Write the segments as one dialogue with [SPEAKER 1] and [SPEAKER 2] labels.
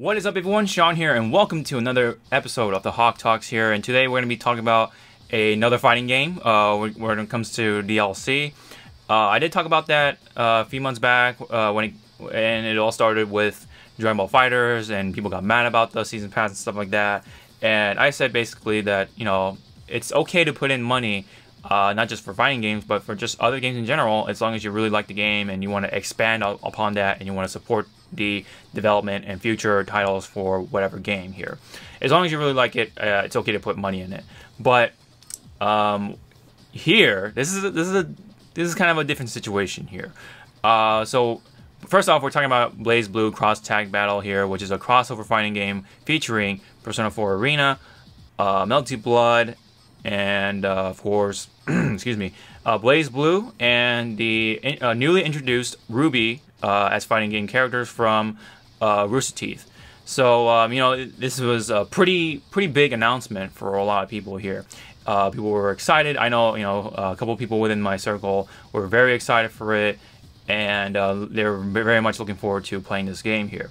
[SPEAKER 1] What is up, everyone? Sean here, and welcome to another episode of the Hawke Talks here. And today we're going to be talking about another fighting game when it comes to DLC. I did talk about that a few months back and it all started with Dragon Ball FighterZ, and people got mad about the season pass and stuff like that. And I said basically that, you know, it's okay to put in money, not just for fighting games, but for just other games in general, as long as you really like the game and you want to expand upon that and you want to support the development and future titles for whatever game here. As long as you really like it, it's okay to put money in it. But here, this is kind of a different situation here. So first off, we're talking about BlazBlue Cross Tag Battle here, which is a crossover fighting game featuring Persona 4 Arena, Melty Blood, and of course, excuse me, BlazBlue and the newly introduced Ruby as fighting game characters from Rooster Teeth. So you know, this was a pretty big announcement for a lot of people here. People were excited. I know, you know, a couple of people within my circle were very excited for it, and they're very much looking forward to playing this game here.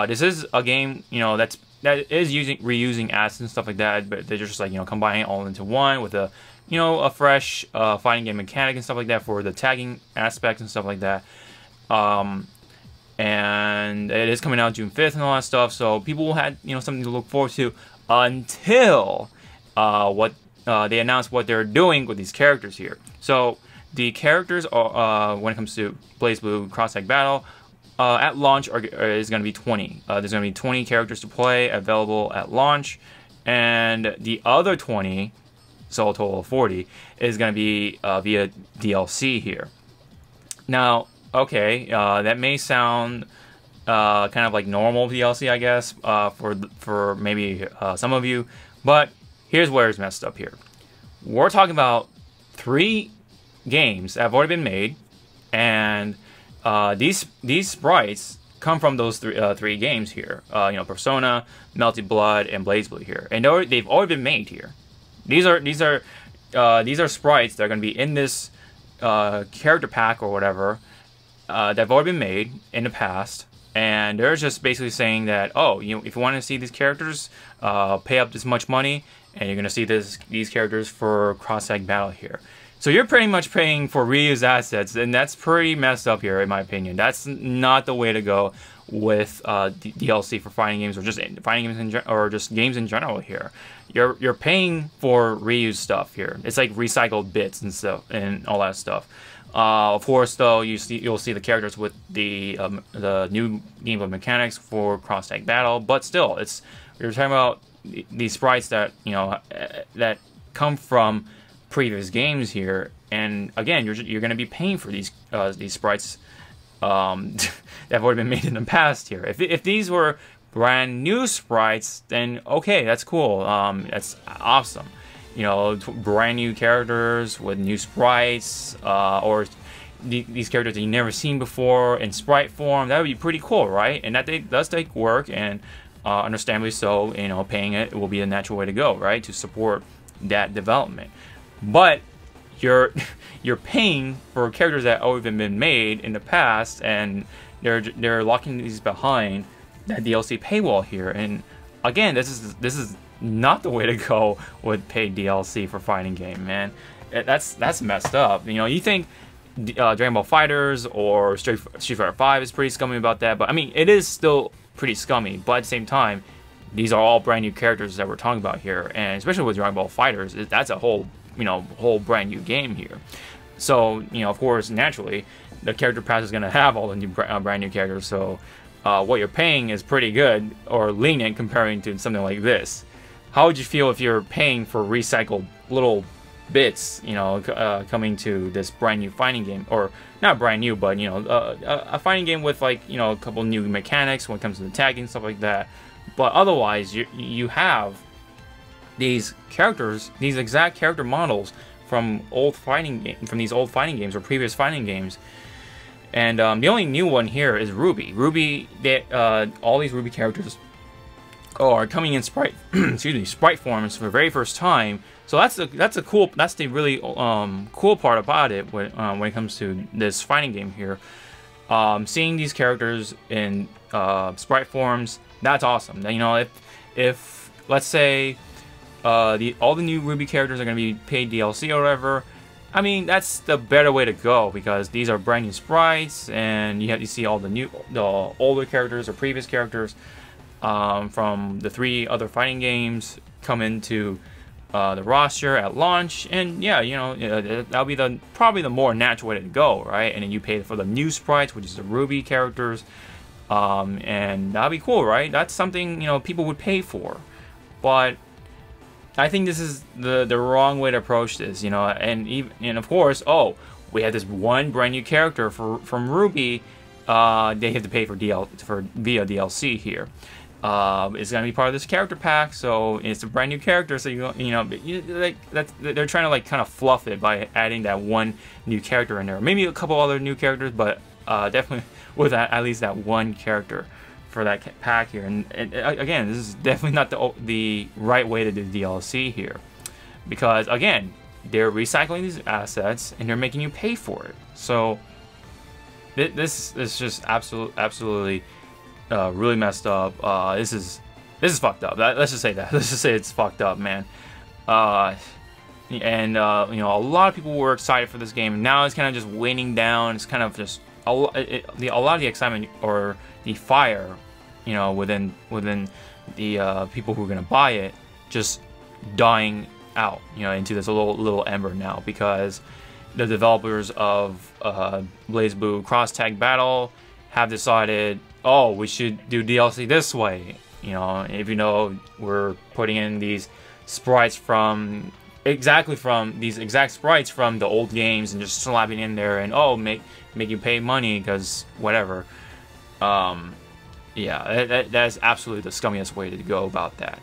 [SPEAKER 1] This is a game, you know, that is reusing assets and stuff like that, but they're just like, you know, combining it all into one with a, you know, a fresh fighting game mechanic and stuff like that for the tagging aspects and stuff like that. And it is coming out June 5th and all that stuff, so people had, you know, something to look forward to until they announced what they're doing with these characters here. So the characters are, when it comes to BlazBlue Cross Tag Battle, at launch is going to be 20. There's going to be 20 characters to play available at launch, and the other 20, so a total of 40, is going to be via DLC here. Now, okay, that may sound kind of like normal DLC, I guess, for maybe some of you, but here's where it's messed up here. We're talking about 3 games that have already been made, and these sprites come from those three games here. You know, Persona, Melty Blood, and BlazBlue here, and they've already been made here. These are sprites that are going to be in this character pack or whatever that have already been made in the past, and they're just basically saying that, oh, you know, if you want to see these characters, pay up this much money, and you're going to see these characters for Cross Tag Battle here. So you're pretty much paying for reused assets, and that's pretty messed up here, in my opinion. That's not the way to go with DLC for fighting games, or just fighting games or just games in general here. You're paying for reused stuff here. It's like recycled bits and stuff and all that stuff. Of course, though, you'll see the characters with the new gameplay mechanics for Cross Tag Battle, but still, you're talking about these sprites that, you know, that come from previous games here, and again, you're going to be paying for these sprites that have already been made in the past here. If these were brand new sprites, then okay, that's cool. That's awesome. You know, brand new characters with new sprites, or these characters that you've never seen before in sprite form. That would be pretty cool, right? And that does take work, and understandably so. You know, paying it will be a natural way to go, right, to support that development. But you're paying for characters that have already been made in the past, and they're locking these behind that DLC paywall here. And again, this is not the way to go with paid DLC for fighting game, man. That's messed up. You know, you think Dragon Ball FighterZ or Street Fighter 5 is pretty scummy about that, but I mean, it is still pretty scummy. But at the same time, these are all brand new characters that we're talking about here, and especially with Dragon Ball FighterZ, that's a whole brand new game here. So, you know, of course, naturally, the character pass is going to have all the new brand new characters. So, what you're paying is pretty good or lenient comparing to something like this. How would you feel if you're paying for recycled little bits, you know, coming to this brand new fighting game, or not brand new, but, you know, a fighting game with, like, you know, a couple new mechanics when it comes to the tagging, stuff like that. But otherwise, you have these characters, these exact character models from these old fighting games or previous fighting games, and the only new one here is Ruby. All these Ruby characters are coming in sprite, excuse me, sprite forms for the very first time. So that's the really cool part about it when it comes to this fighting game here. seeing these characters in sprite forms, that's awesome. You know, if let's say all the new Ruby characters are going to be paid DLC or whatever, I mean, that's the better way to go, because these are brand new sprites, and you see all the older characters or previous characters from the 3 other fighting games come into the roster at launch. And yeah, you know, that'll be probably the more natural way to go, right? And then you pay for the new sprites, which is the Ruby characters, and that'll be cool, right? That's something, you know, people would pay for. But I think this is the wrong way to approach this, you know. And of course, oh, we had this one brand new character from Ruby. They have to pay for via DLC here. It's gonna be part of this character pack, so it's a brand new character. So they're trying to like kind of fluff it by adding that one new character in there, maybe a couple other new characters, but definitely with at least that one character for that pack here. And again, this is definitely not the right way to do DLC here, because again, they're recycling these assets and they're making you pay for it. So this is just absolutely really messed up. This is fucked up. Let's just say that. Let's just say it's fucked up, man. You know, a lot of people were excited for this game, and now it's kind of just waning down. It's kind of just a lot of the excitement or the fire, you know, within the people who are gonna buy it, just dying out, you know, into this little ember now, because the developers of BlazBlue Cross Tag Battle have decided, oh, we should do DLC this way. You know, if you know, we're putting in these sprites from these exact sprites from the old games and just slapping in there, and oh, make you pay money because whatever. Yeah, that's absolutely the scummiest way to go about that.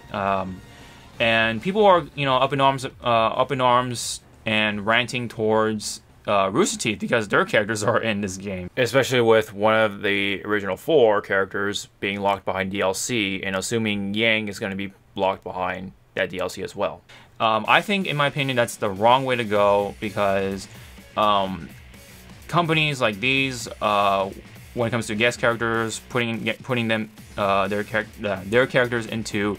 [SPEAKER 1] And people are, you know, up in arms and ranting towards Rooster Teeth because their characters are in this game, especially with one of the original 4 characters being locked behind DLC, and assuming Yang is going to be locked behind that DLC as well. I think, in my opinion, that's the wrong way to go, because companies like these, when it comes to guest characters, putting them their characters into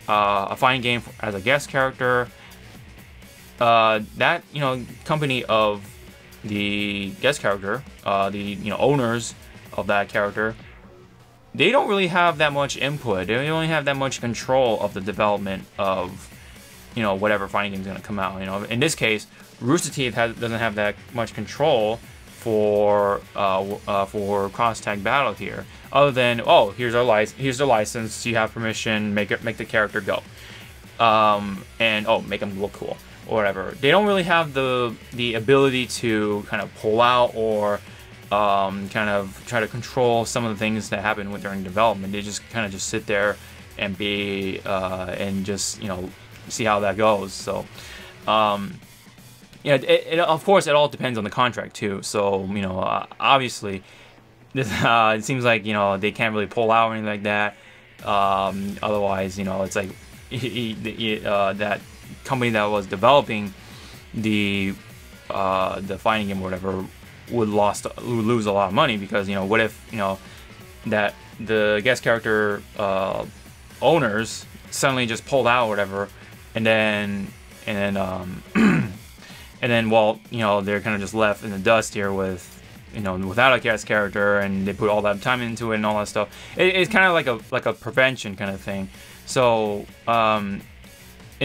[SPEAKER 1] a fighting game as a guest character, that, you know, company of the guest character, the, you know, owners of that character, they don't really have that much input. They don't really have that much control of the development of, you know, whatever fighting game is going to come out. You know, in this case, Rooster Teeth doesn't have that much control for Cross Tag Battle here, other than, oh, here's the license, you have permission, make the character go, and oh, make them look cool or whatever. They don't really have the ability to kind of pull out or kind of try to control some of the things that happen during development. They just kind of just sit there and be and just, you know, see how that goes. So yeah, of course, it all depends on the contract too. So, you know, obviously, this, it seems like, you know, they can't really pull out or anything like that. Otherwise, you know, it's like that company that was developing the fighting game or whatever would lose a lot of money, because, you know, what if, you know, that the guest character owners suddenly just pulled out or whatever, and then well, you know, they're kind of just left in the dust here with, you know, without a guest character, and they put all that time into it and all that stuff. It's kind of like a prevention kind of thing. So in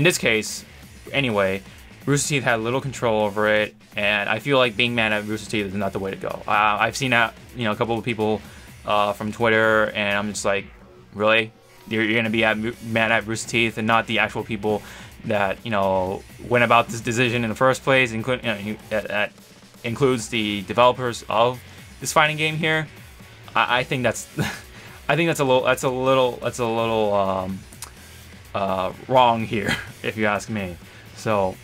[SPEAKER 1] this case, anyway, Rooster Teeth had little control over it, and I feel like being mad at Rooster Teeth is not the way to go. I've seen that, you know, a couple of people from Twitter, and I'm just like, really? You're gonna be mad at Rooster Teeth and not the actual people that, you know, went about this decision in the first place, including, you know, that includes the developers of this fighting game here. I think that's I think that's a little wrong here, if you ask me. So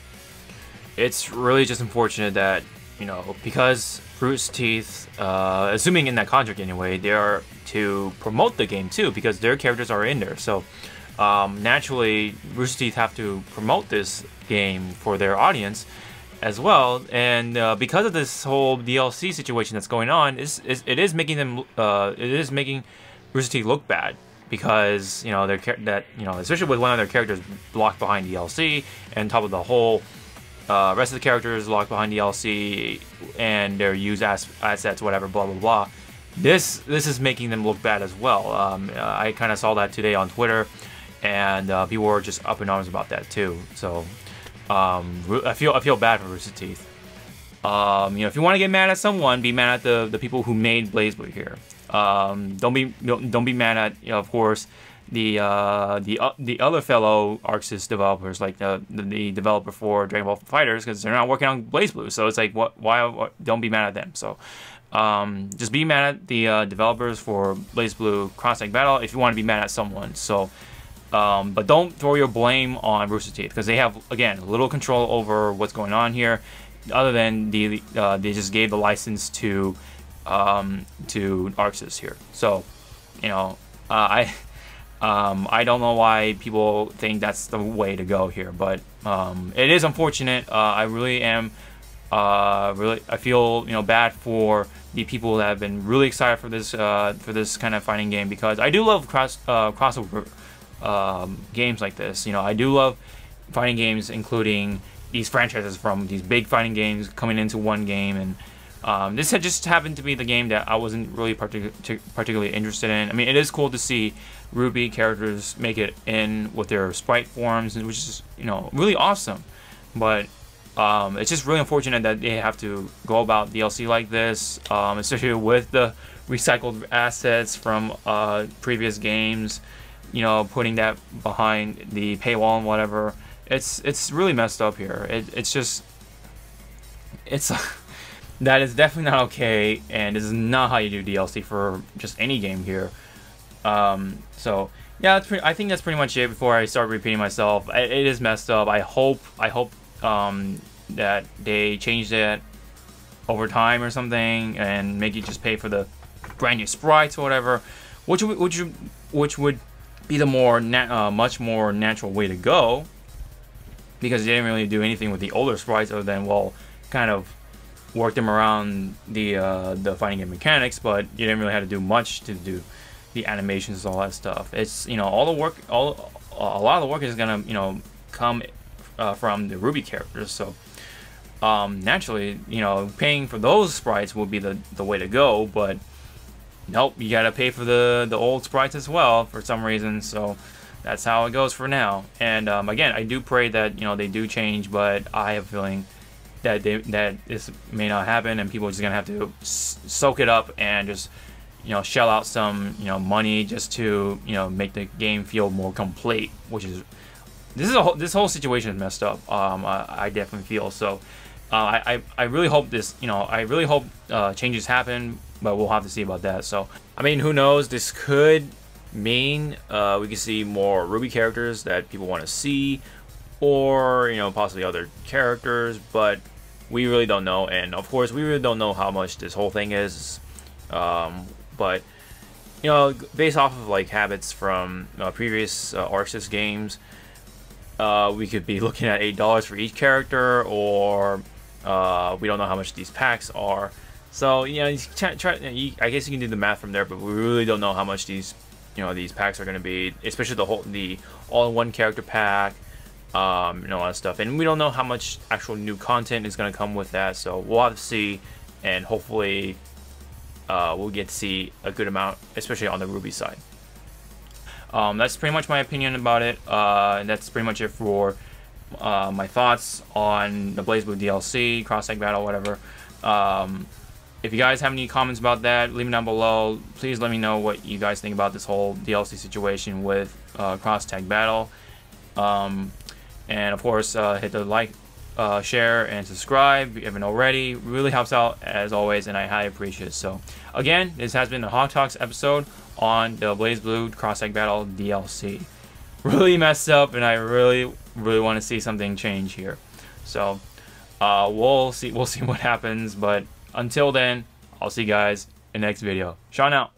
[SPEAKER 1] it's really just unfortunate that, you know, because Rooster Teeth, assuming in that contract anyway, they are to promote the game too, because their characters are in there. So naturally, Rooster Teeth have to promote this game for their audience, as well. And because of this whole DLC situation that's going on, it is making them Rooster Teeth look bad, because especially with one of their characters locked behind DLC, and on top of the whole rest of the characters locked behind DLC and their used assets, whatever, blah blah blah. This is making them look bad as well. I kind of saw that today on Twitter, and people were just up in arms about that too. So I feel bad for Rooster Teeth. If you want to get mad at someone, be mad at the people who made BlazBlue here. Don't be mad at, of course, the other fellow Arc Sys developers, like the developer for Dragon Ball FighterZ, because they're not working on BlazBlue. So it's like, why don't be mad at them? So just be mad at the developers for BlazBlue Cross Tag Battle if you want to be mad at someone. So but don't throw your blame on Rooster Teeth, because they have, again, little control over what's going on here, other than they just gave the license to Arc Sys here. So I don't know why people think that's the way to go here, but it is unfortunate. I really am I feel bad for the people that have been really excited for this kind of fighting game, because I do love crossover games like this. I do love fighting games, including these franchises from these big fighting games coming into one game, and this had just happened to be the game that I wasn't really particularly interested in. I mean, it is cool to see Ruby characters make it in with their sprite forms, which is really awesome, but it's just really unfortunate that they have to go about DLC like this, especially with the recycled assets from previous games, putting that behind the paywall and whatever. It's really messed up here. That is definitely not okay, and this is not how you do DLC for just any game here. So yeah, I think that's pretty much it. Before I start repeating myself, it is messed up. I hope that they change that over time or something, and make you just pay for the brand new sprites or whatever, which would be the much more natural way to go, because they didn't really do anything with the older sprites other than, well, kind of work them around the fighting game mechanics, but you didn't really have to do much to do the animations and all that stuff. It's all the work, a lot of the work is gonna come from the Ruby characters. So naturally, paying for those sprites will be the way to go. But nope, you gotta pay for the old sprites as well for some reason. So that's how it goes for now. And again, I do pray that they do change, but I have a feeling that this may not happen, and people are just gonna have to soak it up and just shell out some money just to make the game feel more complete, which is this whole situation is messed up. I definitely feel so. I really hope changes happen, but we'll have to see about that. So I mean, who knows, this could mean we could see more Ruby characters that people want to see, or possibly other characters, but we really don't know. And of course, we really don't know how much this whole thing is, but based off of like habits from previous Arc Sys games, we could be looking at $8 for each character, or we don't know how much these packs are. So I guess you can do the math from there, but we really don't know how much these these packs are going to be, especially the all-in-one character pack, all that stuff. And we don't know how much actual new content is going to come with that, so we'll have to see, and hopefully we'll get to see a good amount, especially on the Ruby side. That's pretty much my opinion about it, and that's pretty much it for my thoughts on the BlazBlue DLC, Cross Tag Battle, whatever. If you guys have any comments about that, leave them down below. Please let me know what you guys think about this whole DLC situation with Cross Tag Battle. And of course, hit the like, share, and subscribe if you haven't already. Really helps out as always, and I highly appreciate it. So again, this has been the Hawke Talks episode on the BlazBlue Cross Tag Battle DLC. Really messed up, and I really want to see something change here. So we'll see what happens, but until then, I'll see you guys in the next video. Sean out.